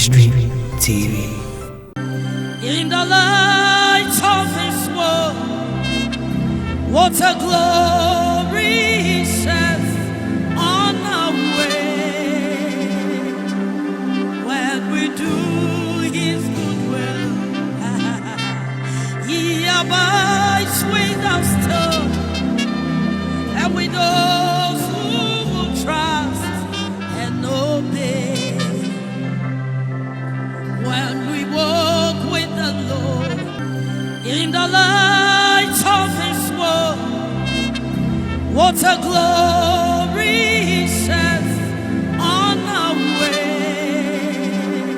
Ministry TV. In the light of His word, what a glory He sheds on our way. When we do His good will, He abides with us still, and with those who will trust and obey. When we walk with the Lord in the light of His word, what a glory He sheds on our way.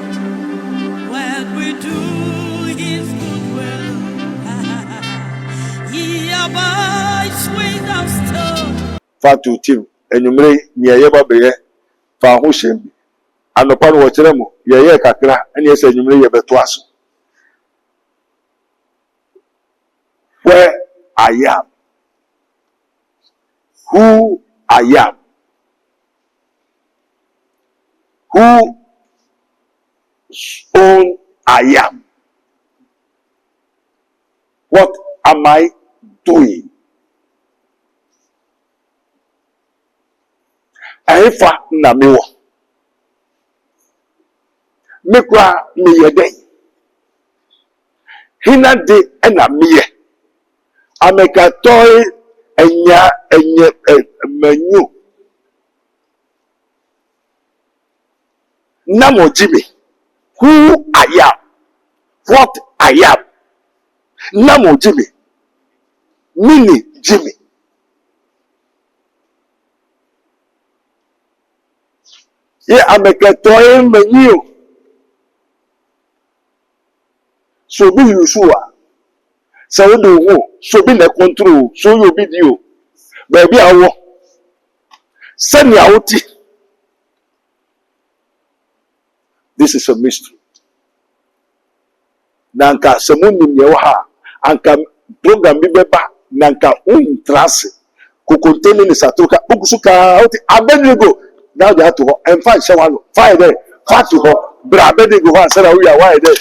When we do His good will, He abides with us still. Fatu team, enyumre ni ayeba beye fa ho hyem. Anopa no wochere mo ye kakra ene ese enyumre ye beto aso. Where I am, who I am, who own I am, what am I doing? Efa na mewo mekwa meyeden hina de na meye amekatoy enya manyu namo jimi who I am, what I am, namo jimi mini jimi. Ye amekatoy manyu so be you sure so we do who so be the control so you be you baby awo send ya oti. This is a mystery. Nanka semunim ye wa ha anka program bi beba nanka untrance ko contain ni satoka ugusuka oti Abednego now they have to and find someone fire there fat to go bra Abednego ho answer we are why there.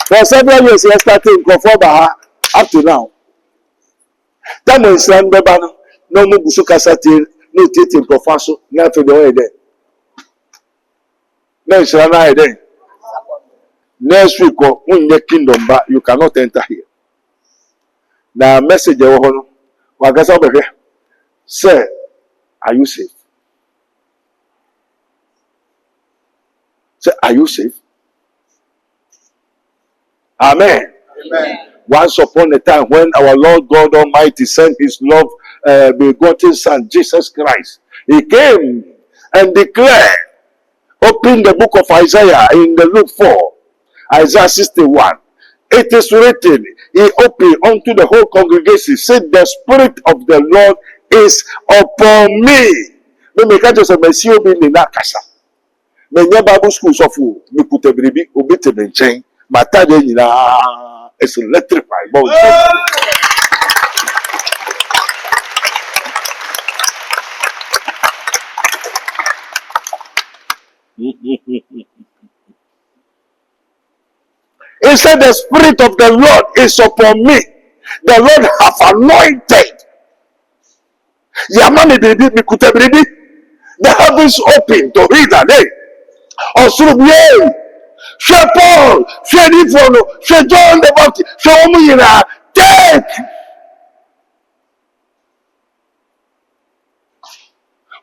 For several years, he has started conform up to now. That means no more busuka satin, no taking profaso, not for the way there. Next day. Next week, when your kingdom back, you cannot enter here. Now, message Wagasa over here. Sir, are you safe? Sir, are you safe? Amen. Amen. Once upon a time, when our Lord God Almighty sent His love begotten Son, Jesus Christ, He came and declared, open the book of Isaiah in the Luke 4, Isaiah 61. It is written, He opened unto the whole congregation, said, the Spirit of the Lord is upon me. Me can't just say, me be in Nakasa. Me Bible schools of you, me put a baby, obey the chain. Matade nyina is electrified. He said, the Spirit of the Lord is upon me. The Lord hath anointed. Yamani baby, mikute baby. The heavens open to read a day. Osuru she Paul, she Nifono, she John the Baptist, she Omuyina, take.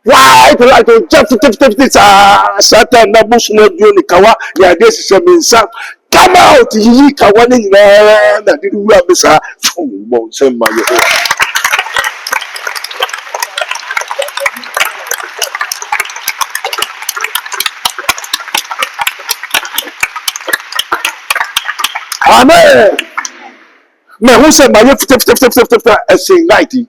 Why do like to just Satan na busno dioni kawa ya desi seminsa come out yi kawa ni na did we abisa bon sema yo. Amen. Me who say my say 90.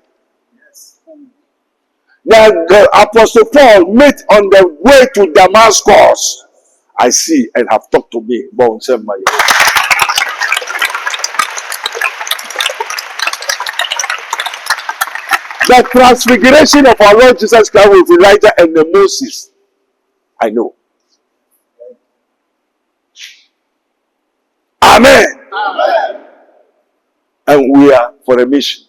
Now the Apostle Paul met on the way to Damascus. I see and have talked to me. Bon say my The transfiguration of our Lord Jesus Christ with Elijah and the Moses. I know. Amen. Amen. And we are for a mission.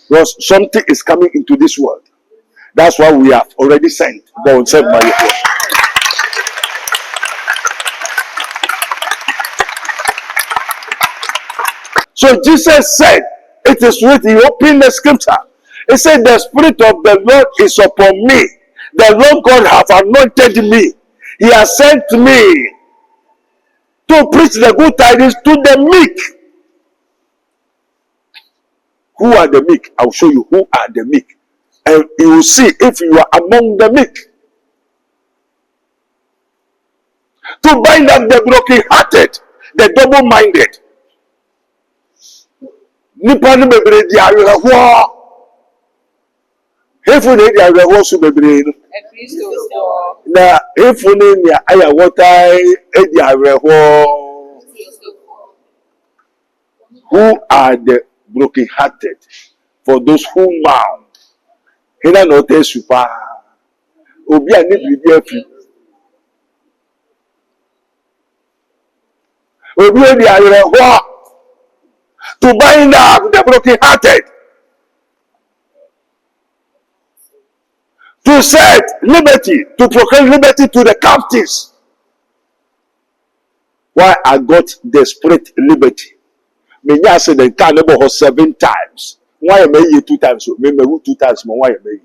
Because something is coming into this world. That's why we have already sent. So Jesus said, it is written, he opened the scripture. He said, the Spirit of the Lord is upon me. The Lord God hath anointed me. He has sent me to preach the good tidings to the meek. Who are the meek? I'll show you who are the meek. And you will see if you are among the meek. To bind up the broken-hearted, the double-minded. Nipa no bebree di awerɛhoɔ. Hefo na di awerɛhoɔ so bebree no. Na hefo na nia aya wɔtae di awerɛhoɔ. Who are the broken-hearted? For those who mourn. Hina na ɔtɛ su paa. Obi a ne biribi afi. Obi a di awerɛhoɔ. To bind up the broken-hearted, to set liberty, to proclaim liberty to the captives. Why I got the spirit liberty? Me nya say the car never 7 times. Why am I 2 times? Me 2 times. Why am I?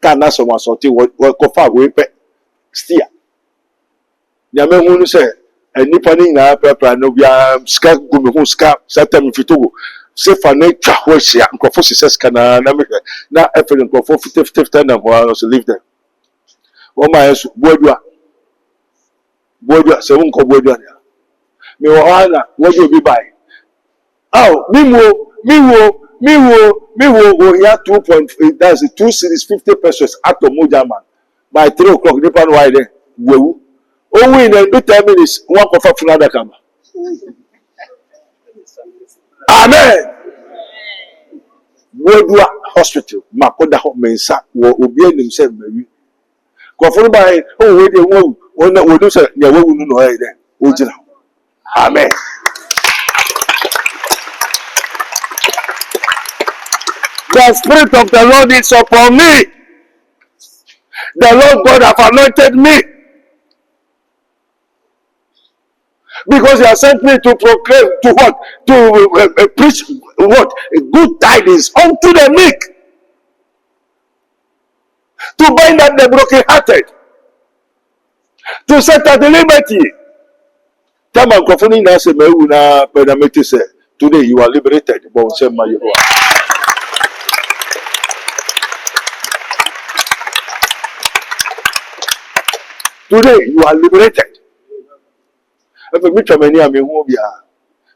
Can na someone sorti what kofa we pe steer. Nyame hu no say nipa ni na prapra no bia ska gumi hu ska satam fito se fa na twa ho hia nkofo sese ska na me na efere nkofo fitefitefita na ho so leave them o ma yesu boadua se won ko boadua ya me wo ana wo je obi bai mi wo go here 2.8 that's 2 series 50 pesos out of Mojaman by 3 o'clock nipa no why there wewu. Oh, we in 10 minutes, one coffee from another camera. Amen. Wodua Hospital, Makoda Mensa, will be himself, maybe. Coffee by, oh, wait, we do say, yeah, we will know then. Amen. The Spirit of the Lord is upon me. The Lord God hath anointed me. Because he has sent me to proclaim, to what? To preach what? Good tidings unto the meek. To bind up the broken-hearted. To set at liberty. Today you are liberated. Today you are liberated.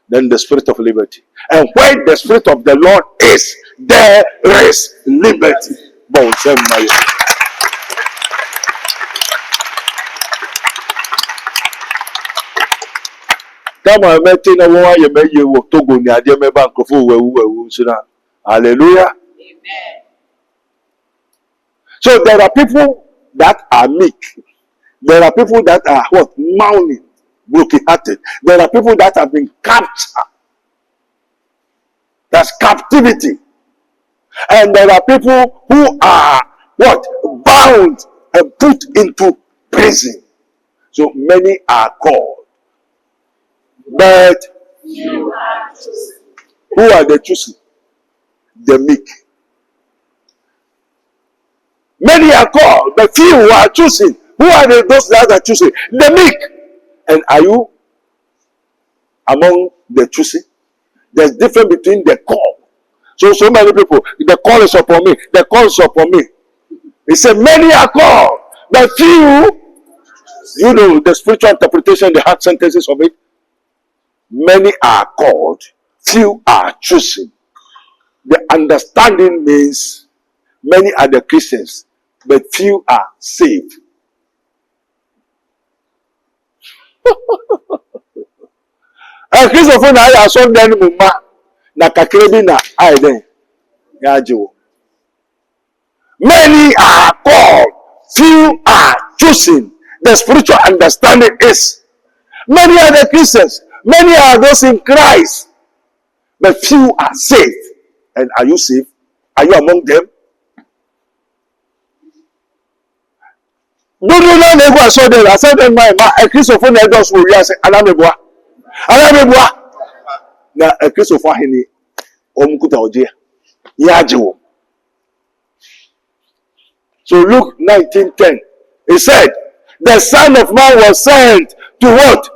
Then the spirit of liberty. And where the spirit of the Lord is, there is liberty. Hallelujah. So there are people that are meek. There are people that are what? Mourning. Broken-hearted. There are people that have been captured. That's captivity. And there are people who are what? Bound and put into prison. So many are called. But you are chosen. Who are the chosen? The meek. Many are called, but few are chosen. Who are those that are chosen? The meek. And are you among the choosing? There's difference between the call. So many people, the call is upon me. The call is upon me. He said, many are called, but few, you know, the spiritual interpretation, the hard sentences of it. Many are called, few are chosen. The understanding means many are the Christians, but few are saved. And Christopher na I saw them mumma na kakrebi na I then. Many are called, few are chosen. The spiritual understanding is many are the Christians, many are those in Christ, but few are saved. And are you saved? Are you among them? No, I saw them. I said them, my a Christopher Nedos will say, Alameboa. Now, a Christopher Henny, Omkuta Oje, Yajo. So Luke 19:10, he said, the Son of Man was sent to what?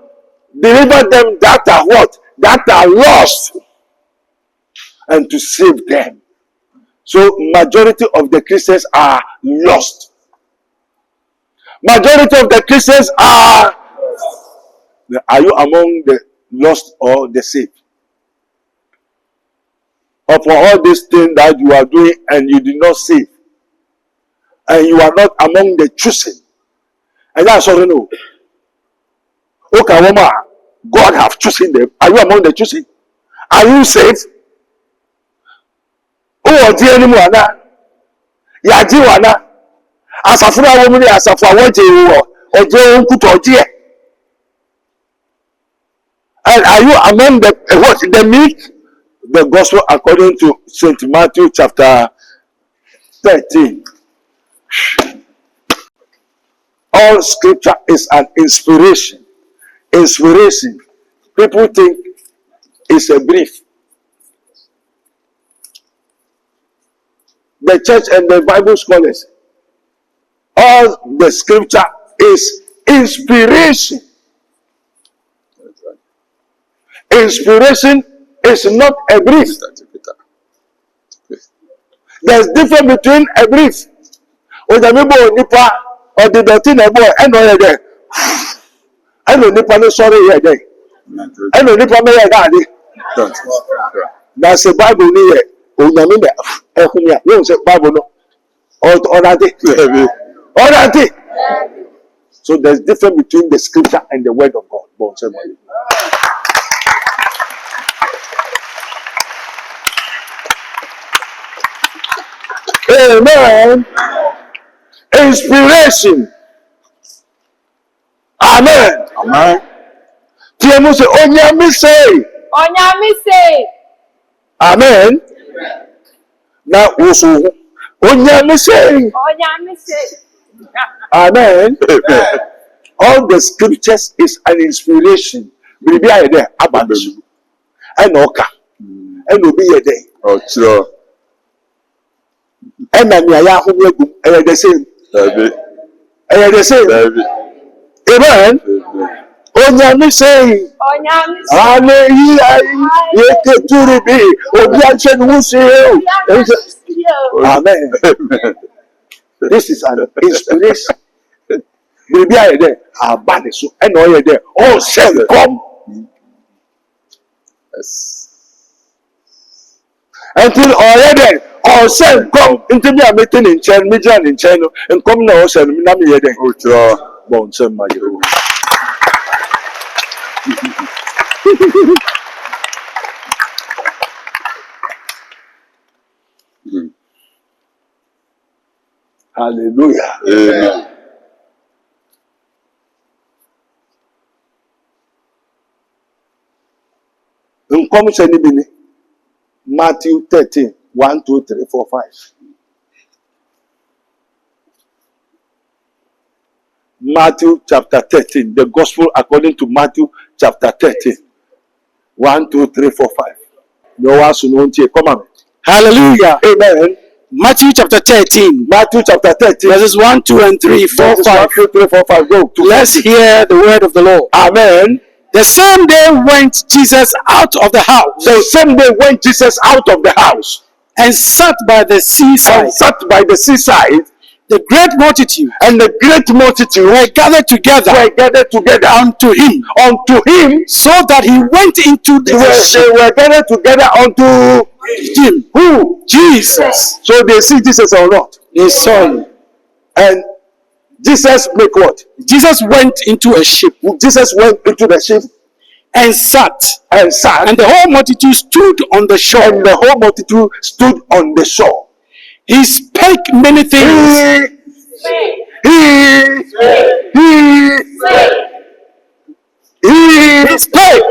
Deliver them that are what? That are lost, and to save them. So majority of the Christians are lost. Majority of the Christians are you among the lost or the saved? Or for all these things that you are doing and you did not save, and you are not among the chosen, and that's all you know. Okay, woman, God have chosen them. Are you among the chosen? Are you saved? Oh, dear anyone, Yajiwana. Asafura woman, Asafua, what or Joe Kutoje. And are you among the what? The meek? The gospel according to St. Matthew chapter 13. All scripture is an inspiration. Inspiration. People think it's a brief. The church and the Bible scholars, all the scripture is inspiration. Inspiration is not a brief. There's difference between a brief. Or the member nipa or the dirty boy and all there. I know nipa no sorry here day. I know nipa me here daddy. That's a Bible near. Oh, no, me there. You say Bible no. Or that day. All that day. So there's difference between the scripture and the word of God. Amen. Inspiration. Amen. Amen. Tiamu say, Onyami say. Onyami say. Amen. Now also, Onyami say. Onyami say. Amen. All the scriptures is an inspiration. Will be there about you. And Oka. And will be there. Oh, sure. And then the same. The same. Amen. Onyami say. Onyami say. Hallelujah. Amen. This is an inspiration. Maybe I there are bad so and all there. Oh, shall come. Yes. Until already all shall come into me a meeting in China, Mijan in China, and come now, shall me not be there. Oh, sure. Bon, send my hero. Hallelujah. Amen. Come Matthew 13, 1, 2, 3, 4, 5. Matthew chapter 13. The gospel according to Matthew chapter 13. 1, 2, 3, 4, 5. No one should know. Come on. Hallelujah. Amen. Matthew chapter 13. Matthew chapter 13. Verses 1, 2, and 3, 4, 5. 1, 2, 3, 4, 5. Go. Let's hear the word of the Lord. Amen. The same day went Jesus out of the house. The same day went Jesus out of the house. And sat by the seaside. And sat by the seaside. The great multitude. And the great multitude were gathered together. Unto him. Unto him. So that he went into the They were gathered together unto him. Who? Jesus. So they see Jesus or not? They saw him. And Jesus make what? Jesus went into a ship. Jesus went into the ship. and sat. and sat, And the whole multitude stood on the shore. and the whole multitude stood on the shore. He spake many things. He spake.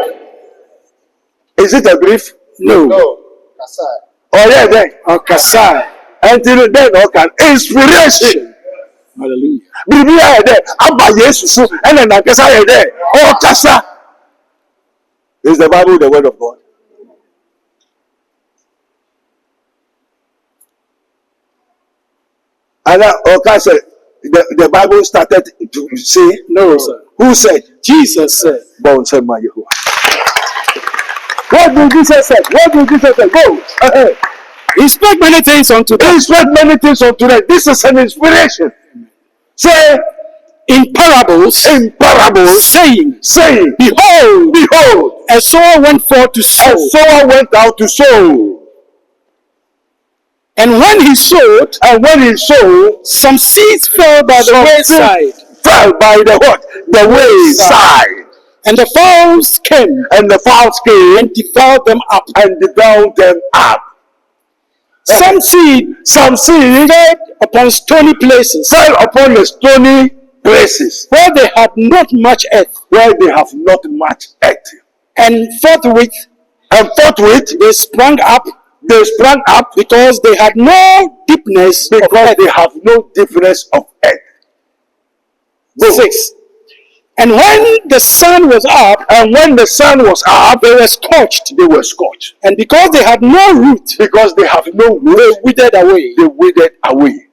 Is it a brief? No. Oh yeah, then. Okasai. Until then, okay. Inspiration. Hallelujah. Biblia there. Abba Jesus, and then Nakasa there. Oh, Kasa. Is the Bible the word of God? And okay, said the Bible started to say, No, sir. who said? Jesus said. Bon said my Yehovah. What did Jesus say? What did Jesus say? Go ahead. He spoke many things unto them. He spoke many things unto them. This is an inspiration. Say In parables, saying, Behold, a sower went forth to sow. a sower went out to sow. And when he sowed, Some seeds fell by the wayside, fell by the what? The wayside. and the fowls came And the fowls came and devoured them up. and devoured them up. Some seed Some seed fell upon stony places, fell upon the stony places where they had not much earth, where they have not much earth. and forthwith And forthwith they sprang up, because they had no deepness of earth. they have no difference of earth. Go. 6. And when the sun was up, And when the sun was up, they were scorched, they were scorched. and because they had no root, Because they have no they root, withered away. they withered away.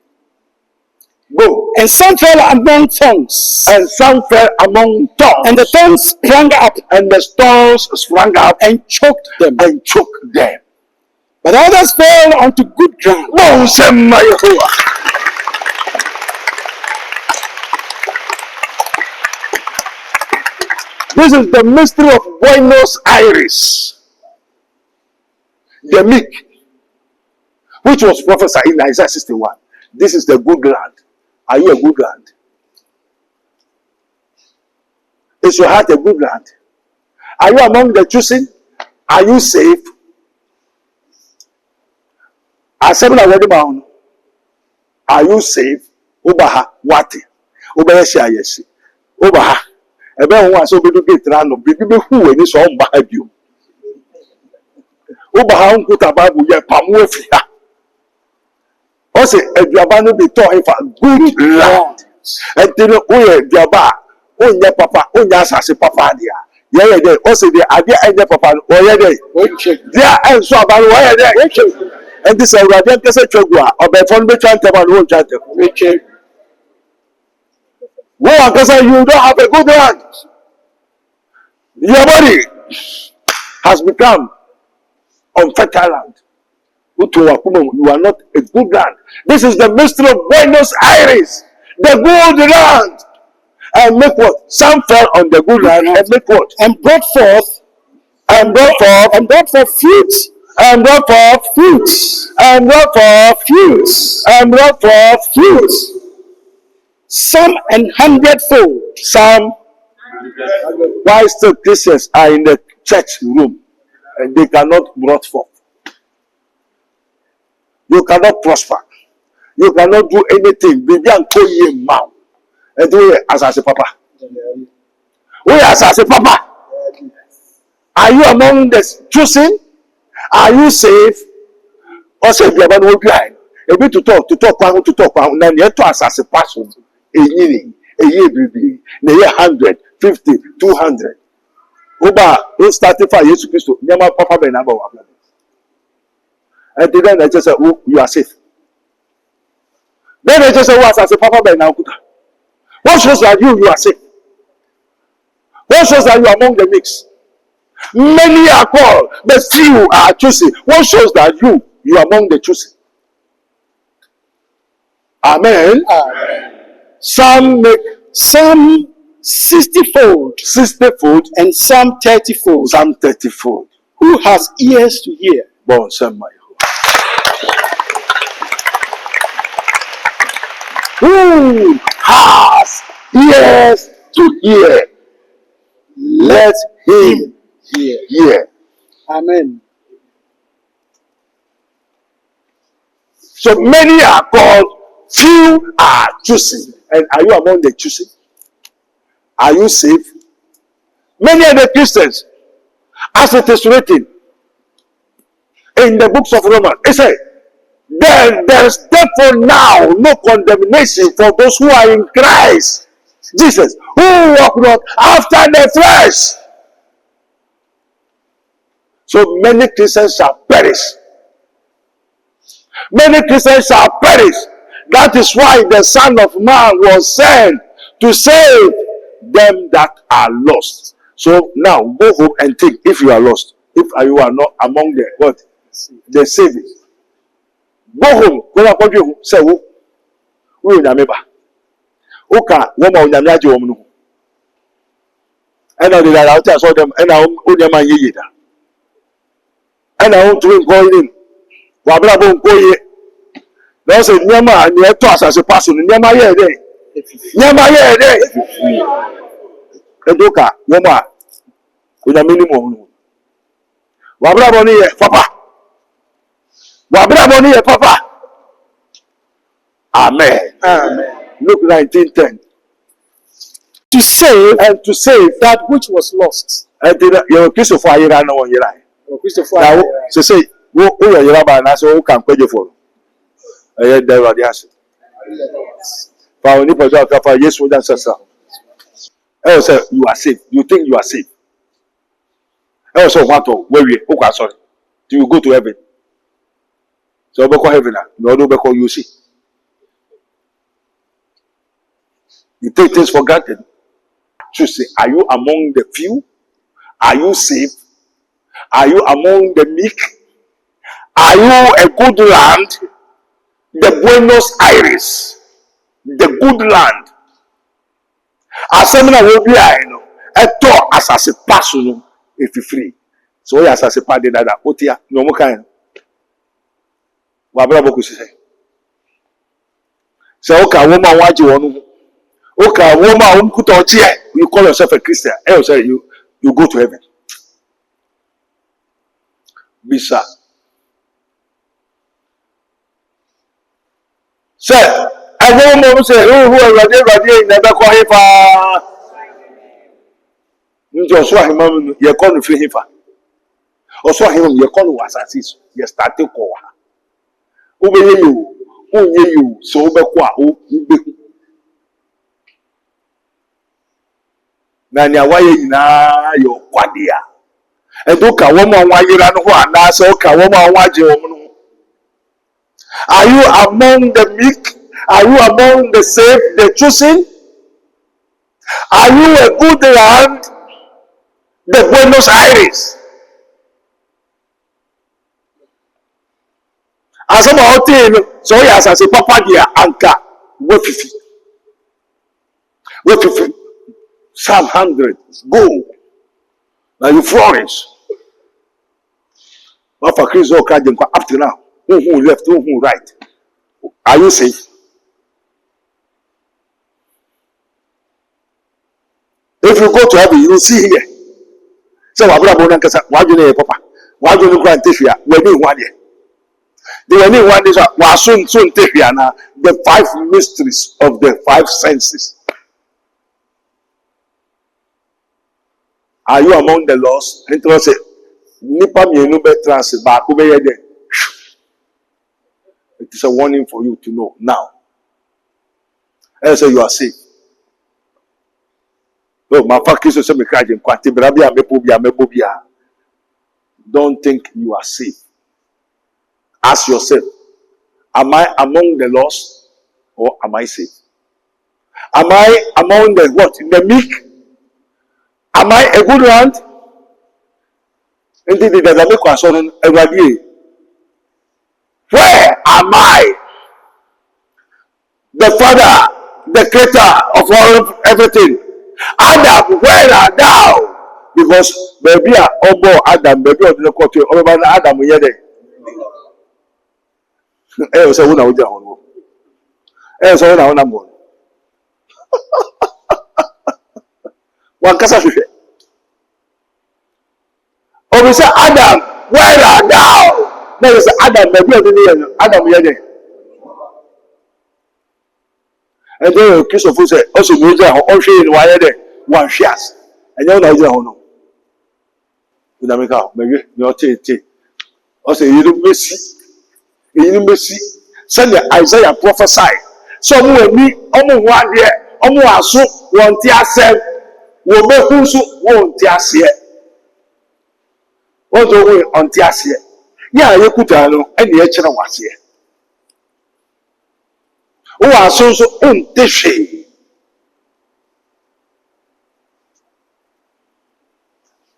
Go. And some fell among thorns, And some fell among thorns, and the thorns sprang up and the stones sprang up and choked them. and choked them. But others fell onto good ground, Bon said my Yehovah. This is the mystery of Buenos Aires. The meek, which was prophesied in Isaiah 61. This is the good land. Are you a good land? Is your heart a good land? Are you among the chosen? Are you saved? Are you saved? Ubaha wati. Ubayeshi ayeshi. Ubaha. Ebe nwa so bedu gate rano. Bibi be hu eni so mbaha bio. Ubaha nkuta Bible ye pamu efi ha. O se eduaba no be to ifa good land. Entino oye eduaba onya papa onya asase papa dia. Ye dey o se dey ade enye papa o ye dey. Dia enso abaro o ye dey. And this is where they say chogwa or by phone be chante ba no chante. You don't have a good land. Your body has become unfertile land. You are not a good land. This is the mystery of Buenos Aires, the good land. And make what? Some fell on the good land and make what? and brought forth fruits, And brought forth fruits, and brought forth fruits, and brought forth fruits. some an hundredfold. Some, why still Christians are in the church room and they cannot brought forth? You cannot prosper. You cannot do anything. Baby and call you mouth. And do it as a papa. We as a papa. Are you among the chosen? Are you safe? Also, if you have no behind, a bit to talk, then you have to ask as a person. A year, baby, 100, 50, 200. Oba, don't start for Jesus Christ. Never papa be number one. And then I just say, oh, you are safe. Then I just say, what as a papa be now? What shows that you are safe? What shows that you are among the mix? Many are called, but few are chosen. What shows that you are among the chosen? Amen. Amen. Some make 60-fold, and some 30-fold. Some 30-fold. Who has ears to hear? Bon, some who has ears to hear? Let him Here. Amen. So many are called, few are chosen. And are you among the chosen? Are you saved? Many are the Christians, as it is written in the books of Romans, it says, there is therefore now no condemnation for those who are in Christ Jesus, who walk not after the flesh. So many Christians shall perish. Many Christians shall perish. That is why the Son of Man was sent to save them that are lost. So now go home and think, if you are lost, if you are not among the what? The saved. Go home. Go up you say who will remember. Oka woman nyamiaje wo mu. And now they are out there saw them and now onyama yeye da. And now to go in. Wa bra bo nko ye. Na say nyama na eto asase paso nyama ye dey. Nyama ye dey. Edoka woman onyama ni mo. Wa bra bo ni ye papa. Wa bra bo ni ye papa. Amen. Amen. Luke 19:10. To save And to save that which was lost. and your Christopher Ayera no one yera. Oh, Christopher. Now so say wo yera ba na so kan kweje for. Eh da wa dia se. Fa oni pojo aka fa Yesu dan sasa. Eh say you are safe. You think you are safe. Eh so what where we o kwa sorry. Do you go to heaven? So be call heaven na. No do be call you see. You take things for granted. To say, are you among the few? Are you safe? Are you among the meek? Are you a good land? The Buenos Aires, the good land. Assembly will be a door as a person if you free. So yes, as a party that otia no more kind. Wabra boku say. So okay, woman waji wonu. Okay, woman you call yourself a Christian. I say you go to heaven. Bisa. Say, I don't say who are never call him for. You just saw him, you call him free him for. Or saw him, you call him assassin. You started call her. Obey you, so be kwa, na nya waye nyina yo kwadia edo ka wo ma wayira no ho ana so ka wo ma waje wo no. Are you among the meek? Are you among the saved, the chosen? Are you a good land, the Buenos Aires? Asama hotel so ya asase papa dia anka wefifi Psalm 100 go. Now you flourish. But for Chris up to now, who left, who right? Are you safe? If you go to heaven, you will see here. So why do you papa? Why do you grant here? We need one year. The only one is soon take here now. The 5 mysteries of the 5 senses. Are you among the lost? And to say, Nipa mienu be transit back over here. It is a warning for you to know now. I say you are safe. No, my fucking so me cry kwati brabia mebobia. Don't think you are safe. Ask yourself, am I among the lost or am I safe? Am I among the what? The meek? Am I a good land? Indeed, the make question every day. Where am I? The Father, the Creator of all everything. Adam, where art thou? Because baby obo Adam, baby of the court, over Adam yede. Eh, so una uja hono. Eh, so una mo. Wankasa hwehwe. When we say Adam, where art thou? Now you say Adam, maybe Adam here. And then Christopher said, also we say how in wire there one shares. And you know no. In America, maybe you take. Also you don't miss. You don't miss. Send Isaiah prophesy. So me, almost 1 year, almost so 1 year said, will be who's 1 year say. What do we on tears here? Yeah, you could know any extra was here. Who are so untishy?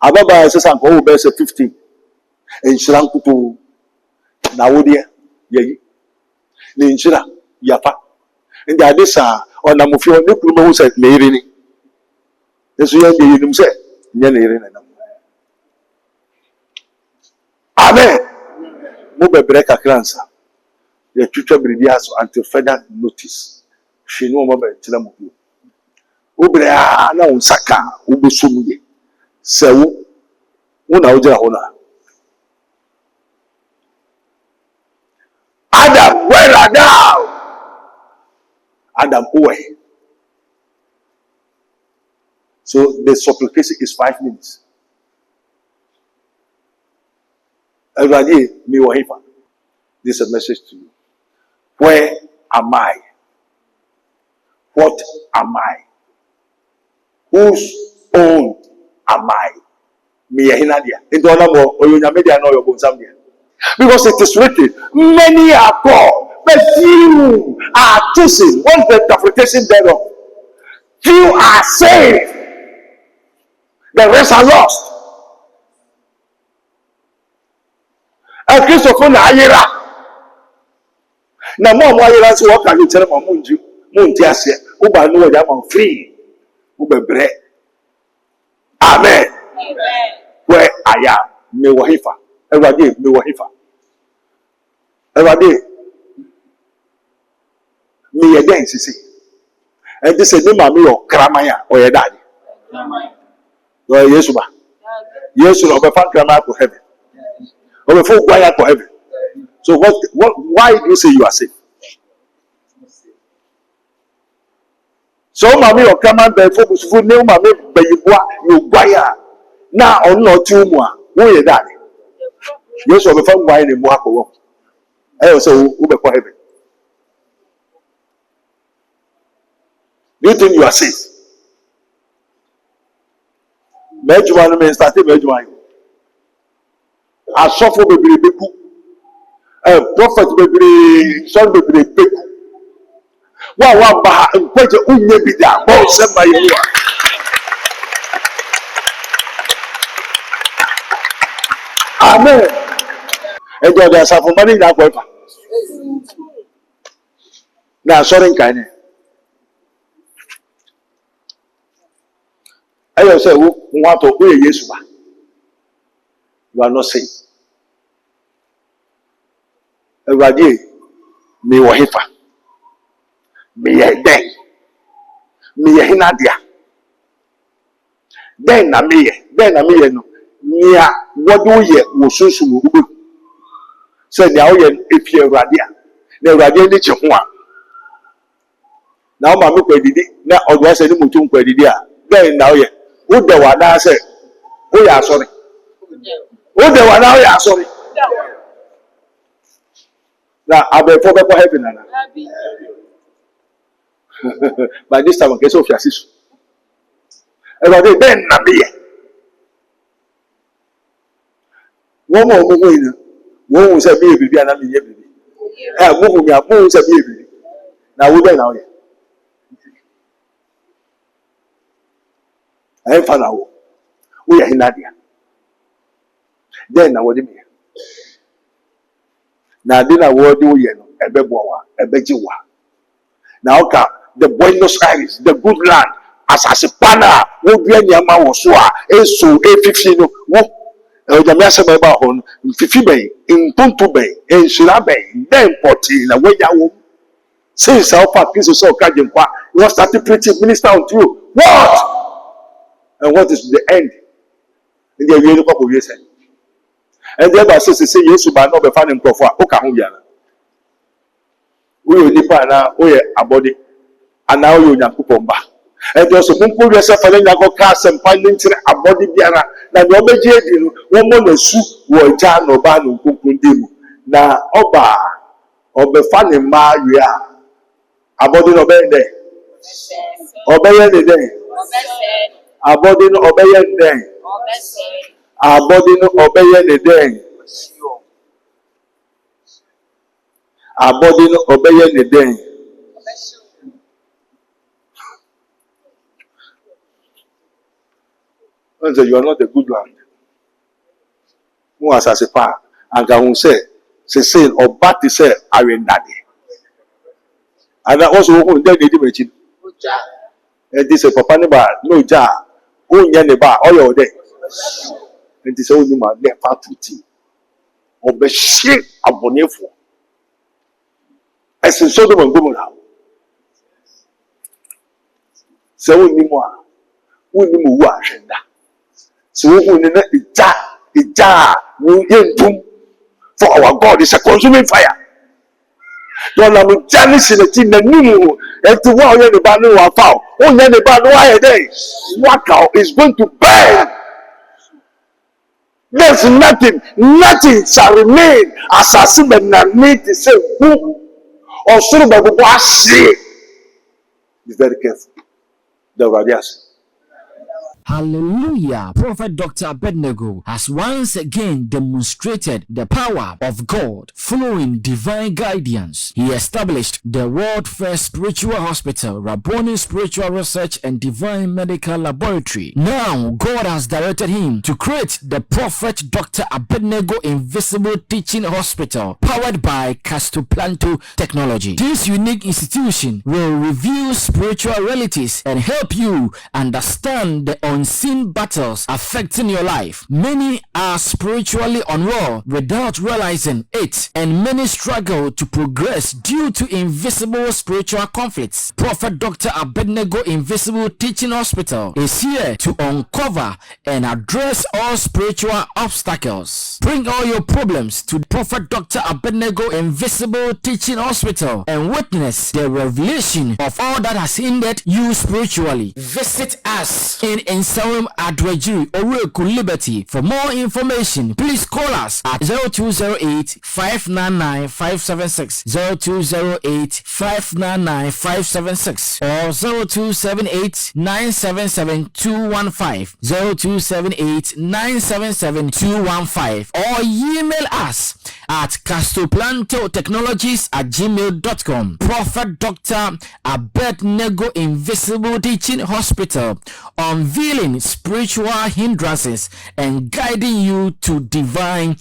Ababa says, I'm going to 15 and Shrankutu Naudia, ye, Ninjira, Yapa. And the others are on a Mufio Nukumo who said, Mary. This young lady said, Yanni. Amen. Move break a cancer. The future brevias until further notice. She no more Tilamu. Ubrea no Saka, Ubusumi. So, Una Hona. Adam, where are thou? Adam, away. So the supplication is 5 minutes. Everybody, me or him. This is a message to you. Where am I? What am I? Whose own am I? Me hinadia. Into another or you media know your bones. Because it is written, many are called, but few are chosen. What's the interpretation thereof? Few are saved. The rest are lost. And Christopher Nayera. Now, more Wayera, so what can you tell them? Muntiasia, Uba no, I'm free. Uba bread. Amen. Where I am, me wahifa. Every day, me wahifa. Every day, me again, she say. And this is the name of Kramaya or your daddy. No, Yesuba. Yesu, over fan Kramaya to heaven. Over folk wire to heaven. So why do you say you are safe? So mami or Kraman by focus food name mami by you wire. Now or not 2 more. Who is that? Yes, over fan wire in Mwako. I also Uber for heaven. Do you think you are safe? Mejuan means starting Mejuan. A suffer baby beku. A prophet baby, son baby beku. Wow, bah, and quite a unyabida. Oh, send my you. Amen. And there's a for money that way. Now, sorry, kind. I say, who want to wear Yesu? You are not safe. Everybody, me wahifa. Me yeden. Me yehinadia. Then na me no. Nia what do ye wo sunsun wo ube. Say nia o ye epi Ewurade a. Na Ewurade ni che ho a. Na o ma me kwadidi na odwa se ni mutum kwadidi a. Then na o ye. Wo de wa na say o ya sorry. Wo de wa na o ya sorry. Now, I'll be for heaven. By this time, I guess of your sister. Everybody, then, Nabi. One more movie. One was a baby, and I'm here. A movie, a movie is a baby. Now, we're now. I have found out. We are in Nadia. Then, I would be. Now, dinner word do you know? A beboa, a bejiwa. Now, the Buenos Aires, the good land, as a panna, would be any amount of soa, a so A15. The Massa Babahon, in Fifi Bay, in Puntu Bay, in Shirabe, then 14, away your since our part pieces of Kajimpa, you started preaching minister unto you. What? And what is the end? In the year of years. And then says yes ba no be fa ne nkrofo a oka ho bia na we onipa na we abode ana we onyankopon ba and also munko we say fale nyako ka sempa ntire abode biara na de obeje edi no wo mo na su wo ja no ba no nkonkon dem na oba obefa ne ma we a abode no be dey obeye ne dey abode no obeye dey abode no obeye ne dey abode no obeye ne dey. And say you are not a good land. Who as a pa and can say or bat to say I will daddy. And I also who then they do and this a papa no jar, oh yaneba all your day. And this only my neck party or be shit aboneful. As in Sodom and Gomorrah. So we more. We need more. So we need a jar, for our God is a consuming fire. Don't have a jealous in the team that knew and to wow the banner of foul. Oh, then the banner a day. Workout is going to burn. There's nothing shall remain as a sinner that need to say who or so by what say. Be very careful. The radiation. Hallelujah. Prophet Dr. Abednego has once again demonstrated the power of God following divine guidance. He established the world first spiritual hospital, Rabboni Spiritual Research and Divine Medical Laboratory. Now, God has directed him to create the Prophet Dr. Abednego Invisible Teaching Hospital, powered by Castoplanto Technology. This unique institution will reveal spiritual realities and help you understand the unseen battles affecting your life. Many are spiritually unwell without realizing it, and many struggle to progress due to invisible spiritual conflicts. Prophet Dr. Abednego Invisible Teaching Hospital is here to uncover and address all spiritual obstacles. Bring all your problems to Prophet Dr. Abednego Invisible Teaching Hospital and witness the revelation of all that has hindered you spiritually. Visit us in Nsawam Adwajiri, Oreku Liberty. For more information, please call us at 0208 599 576, 0208 599 576, or 0278 977 215, 0278 977 215, or email us at castoplantotechnologies@gmail.com. Prophet Dr. Abednego Invisible Teaching Hospital, unveiling spiritual hindrances and guiding you to divine